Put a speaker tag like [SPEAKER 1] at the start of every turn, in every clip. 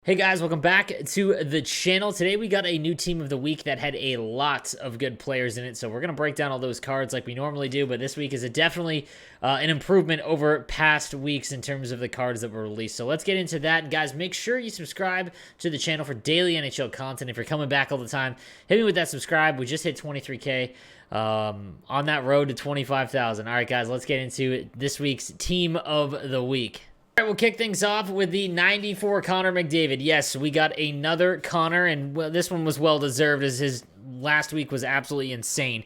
[SPEAKER 1] Hey guys, welcome back to the channel. Today we got a new team of the week that had a lot of good players in it, so we're going to break down all those cards like we normally do, but this week is definitely an improvement over past weeks in terms of the cards that were released. So let's get into that. And guys, make sure you subscribe to the channel for daily NHL content. If you're coming back all the time, hit me with that subscribe. We just hit 23K on that road to 25,000. All right, guys, let's get into this week's team of the week. All right, we'll kick things off with the 94 Connor McDavid. Yes, we got another Connor, and this one was well-deserved as his last week was absolutely insane.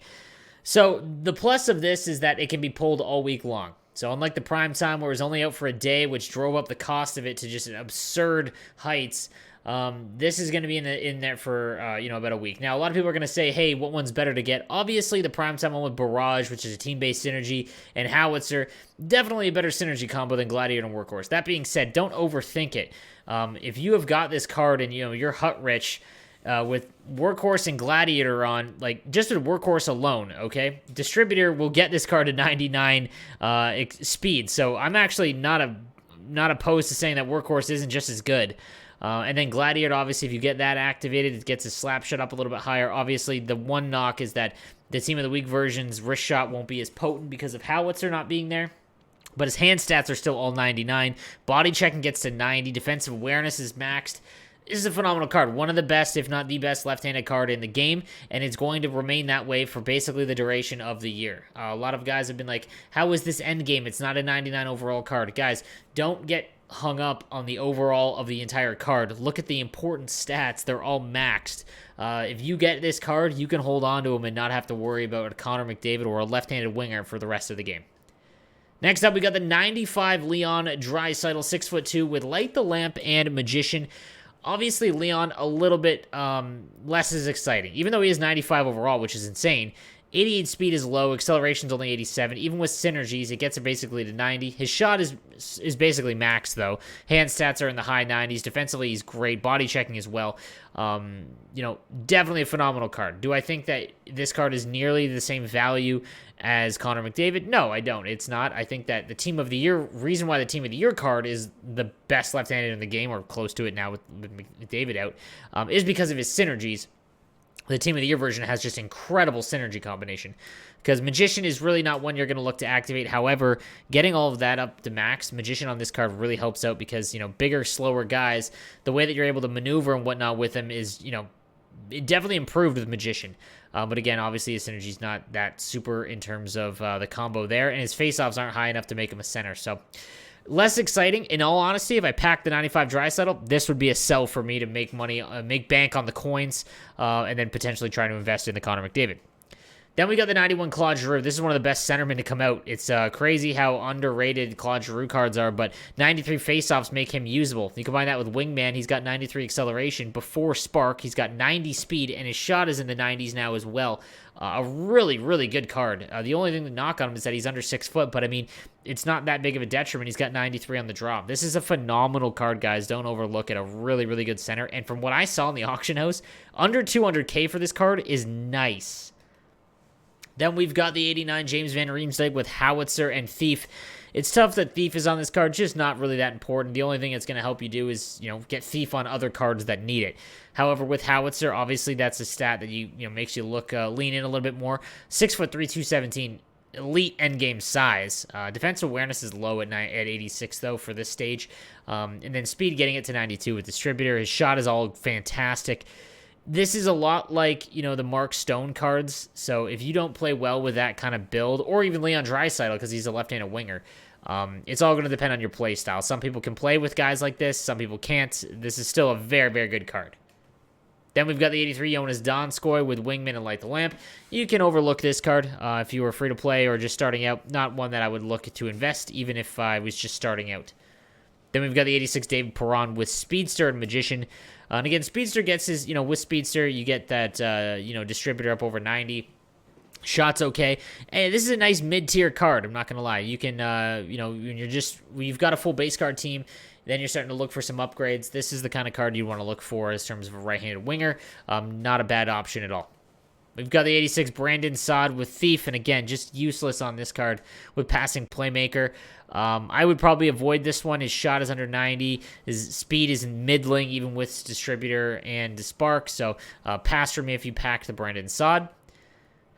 [SPEAKER 1] So the plus of this is that it can be pulled all week long. So unlike the prime time where it was only out for a day, which drove up the cost of it to just an absurd heights, this is going to be in there for about a week. Now, a lot of people are going to say, hey, what one's better to get? Obviously, the primetime one with Barrage, which is a team-based synergy, and Howitzer, definitely a better synergy combo than Gladiator and Workhorse. That being said, don't overthink it. If you have got this card and you're hut rich, with Workhorse and Gladiator on, like, just with Workhorse alone, okay? Distributor will get this card to 99 speed, so I'm actually not opposed to saying that Workhorse isn't just as good. And then Gladiator, obviously, if you get that activated, it gets his slap shot up a little bit higher. Obviously, the one knock is that the Team of the Week version's wrist shot won't be as potent because of Howitzer not being there. But his hand stats are still all 99. Body checking gets to 90. Defensive awareness is maxed. This is a phenomenal card. One of the best, if not the best, left-handed card in the game, and it's going to remain that way for basically the duration of the year. A lot of guys have been like, how is this end game? It's not a 99 overall card. Guys, don't get hung up on the overall of the entire card. Look at the important stats. They're all maxed. If you get this card, you can hold on to them and not have to worry about a Connor McDavid or a left-handed winger for the rest of the game. Next up, we got the 95 Leon Draisaitl, 6'2", with Light the Lamp and Magician. Obviously, Leon a little bit less is exciting, even though he is 95 overall, which is insane. 88 speed is low, acceleration's only 87. Even with synergies, it gets it basically to 90. His shot is basically max, though. Hand stats are in the high 90s. Defensively, he's great. Body checking as well. Definitely a phenomenal card. Do I think that this card is nearly the same value as Connor McDavid? No, I don't. It's not. I think that the Team of the Year, reason why the Team of the Year card is the best left-handed in the game, or close to it now with McDavid out, is because of his synergies. The Team of the Year version has just incredible synergy combination because Magician is really not one you're going to look to activate. However, getting all of that up to max, Magician on this card really helps out because, bigger, slower guys, the way that you're able to maneuver and whatnot with them is, it definitely improved with Magician. But again, obviously his synergy's not that super in terms of the combo there, and his faceoffs aren't high enough to make him a center. So less exciting. In all honesty, if I packed the 95 Draisaitl, this would be a sell for me to make money, make bank on the coins, and then potentially try to invest in the Connor McDavid. Then we got the 91 Claude Giroux. This is one of the best centermen to come out. It's crazy how underrated Claude Giroux cards are, but 93 faceoffs make him usable. You combine that with Wingman, he's got 93 acceleration. Before Spark, he's got 90 speed, and his shot is in the 90s now as well. A really, really good card. The only thing to knock on him is that he's under 6 foot, but I mean, it's not that big of a detriment. He's got 93 on the drop. This is a phenomenal card, guys. Don't overlook it. A really, really good center. And from what I saw in the auction house, under 200K for this card is nice. Then we've got the 89 James Van Riemsdyk with Howitzer and Thief. It's tough that Thief is on this card, just not really that important. The only thing it's going to help you do is, get Thief on other cards that need it. However, with Howitzer, obviously that's a stat that makes you look lean in a little bit more. 6'3", 217, elite endgame size. Defensive awareness is low at 86 though for this stage, and then speed getting it to 92 with Distributor. His shot is all fantastic. This is a lot like, the Mark Stone cards. So if you don't play well with that kind of build, or even Leon Draisaitl because he's a left-handed winger, it's all going to depend on your play style. Some people can play with guys like this. Some people can't. This is still a very, very good card. Then we've got the 83 Jonas Donskoy with Wingman and Light the Lamp. You can overlook this card if you were free to play or just starting out. Not one that I would look to invest, even if I was just starting out. Then we've got the 86 David Perron with Speedster and Magician. And again, Speedster gets his, with Speedster, you get that, Distributor up over 90. Shot's okay. Hey, this is a nice mid-tier card, I'm not going to lie. You can, when you've got a full base card team, then you're starting to look for some upgrades. This is the kind of card you want to look for in terms of a right-handed winger. Not a bad option at all. We've got the 86 Brandon Saad with Thief, and again, just useless on this card with passing playmaker. I would probably avoid this one. His shot is under 90. His speed is middling, even with distributor and spark. So pass for me if you pack the Brandon Saad.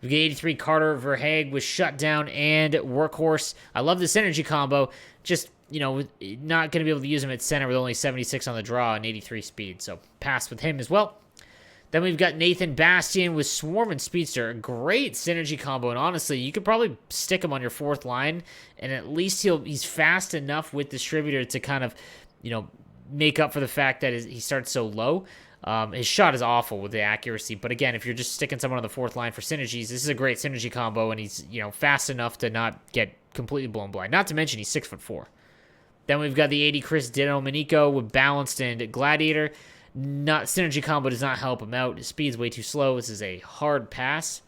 [SPEAKER 1] We get 83 Carter Verhaeg with Shutdown and Workhorse. I love this energy combo. Just, you know, not going to be able to use him at center with only 76 on the draw and 83 speed. So pass with him as well. Then we've got Nathan Bastian with Swarm and Speedster. A great synergy combo. And honestly, you could probably stick him on your fourth line. And at least he's fast enough with Distributor to kind of, you know, make up for the fact that he starts so low. His shot is awful with the accuracy. But again, if you're just sticking someone on the fourth line for synergies, this is a great synergy combo. And he's, you know, fast enough to not get completely blown blind. Not to mention he's 6'4". Then we've got the 80 Chris Domenico with Balanced and Gladiator. Synergy combo does not help him out. His speed's way too slow. This is a hard pass.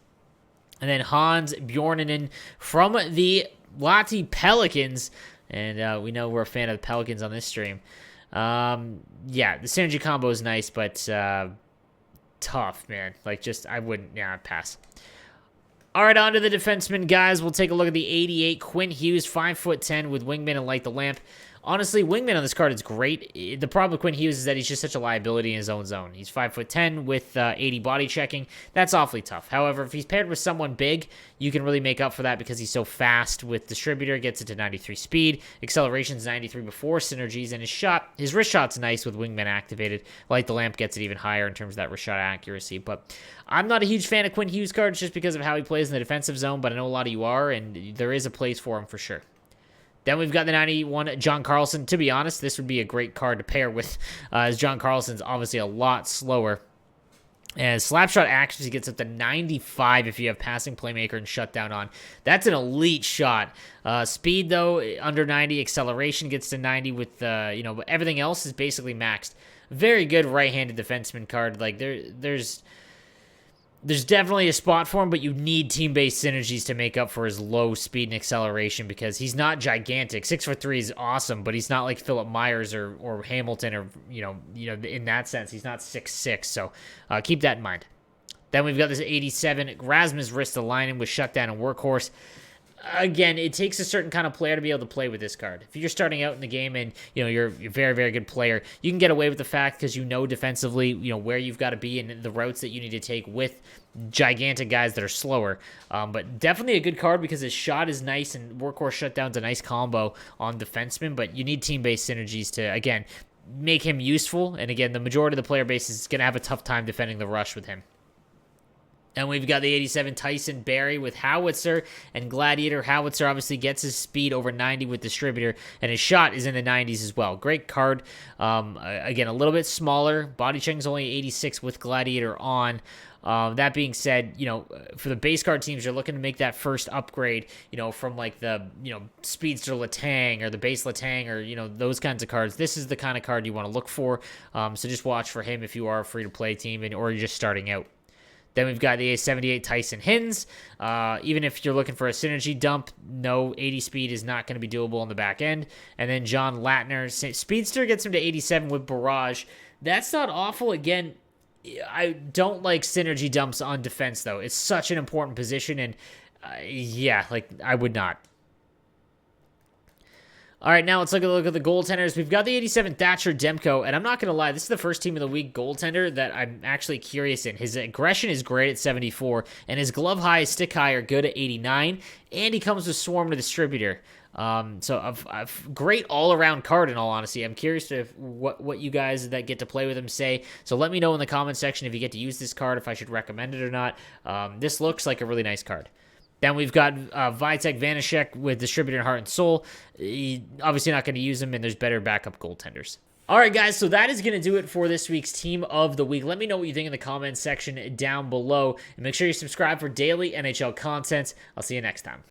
[SPEAKER 1] And then Hans Bjornanen from the Lahti Pelicans. And we know we're a fan of the Pelicans on this stream. Yeah, the synergy combo is nice, but tough, man. Like, just, I wouldn't, yeah, I'd pass. All right, on to the defensemen, guys. We'll take a look at the 88 Quinn Hughes, 5'10", with Wingman and Light the Lamp. Honestly, Wingman on this card is great. The problem with Quinn Hughes is that he's just such a liability in his own zone. He's 5'10" with 80 body checking. That's awfully tough. However, if he's paired with someone big, you can really make up for that because he's so fast with Distributor, gets it to 93 speed. Acceleration's 93 before synergies, and his wrist shot's nice with Wingman activated. Light the Lamp gets it even higher in terms of that wrist shot accuracy. But I'm not a huge fan of Quinn Hughes cards just because of how he plays in the defensive zone, but I know a lot of you are, and there is a place for him for sure. Then we've got the 91 John Carlson. To be honest, this would be a great card to pair with, as John Carlson's obviously a lot slower. And Slapshot accuracy gets up to 95 if you have passing playmaker and shutdown on. That's an elite shot. Speed, though, under 90. Acceleration gets to 90 with, you know, everything else is basically maxed. Very good right-handed defenseman card. Like, there's definitely a spot for him, but you need team-based synergies to make up for his low speed and acceleration because he's not gigantic. 6'3" is awesome, but he's not like Philip Myers or Hamilton or, you know, in that sense. He's not 6'6", so keep that in mind. Then we've got this 87 Rasmus Ristolainen with Shutdown and Workhorse. Again, it takes a certain kind of player to be able to play with this card. If you're starting out in the game and, you know, you're a very, very good player, you can get away with the fact because you know defensively, you know, where you've got to be and the routes that you need to take with gigantic guys that are slower. But definitely a good card because his shot is nice and Workhorse Shutdown's a nice combo on defensemen, but you need team-based synergies to, again, make him useful. And again, the majority of the player base is going to have a tough time defending the rush with him. And we've got the 87 Tyson Barrie with Howitzer and Gladiator. Howitzer obviously gets his speed over 90 with Distributor, and his shot is in the 90s as well. Great card. Again, a little bit smaller. Body checking is only 86 with Gladiator on. That being said, you know, for the base card teams, you're looking to make that first upgrade, you know, from like the, you know, Speedster Letang or the base Letang or, you know, those kinds of cards. This is the kind of card you want to look for. So just watch for him if you are a free-to-play team or you're just starting out. Then we've got the 78 Tyson Hins. Even if you're looking for a synergy dump, no, 80 speed is not going to be doable on the back end. And then John Latner. Speedster gets him to 87 with Barrage. That's not awful. Again, I don't like synergy dumps on defense, though. It's such an important position, and yeah, like, I would not. All right, now let's look at the goaltenders. We've got the 87 Thatcher Demko, and I'm not going to lie, this is the first team of the week goaltender that I'm actually curious in. His aggression is great at 74, and his glove high, stick high are good at 89, and he comes with Swarm to Distributor. So a great all-around card, in all honesty. I'm curious to what you guys that get to play with him say. So let me know in the comment section if you get to use this card, if I should recommend it or not. This looks like a really nice card. Then we've got Vitek Vanashek with Distributor and Heart and Soul. Obviously not going to use him, and there's better backup goaltenders. All right, guys, so that is going to do it for this week's Team of the Week. Let me know what you think in the comments section down below, and make sure you subscribe for daily NHL content. I'll see you next time.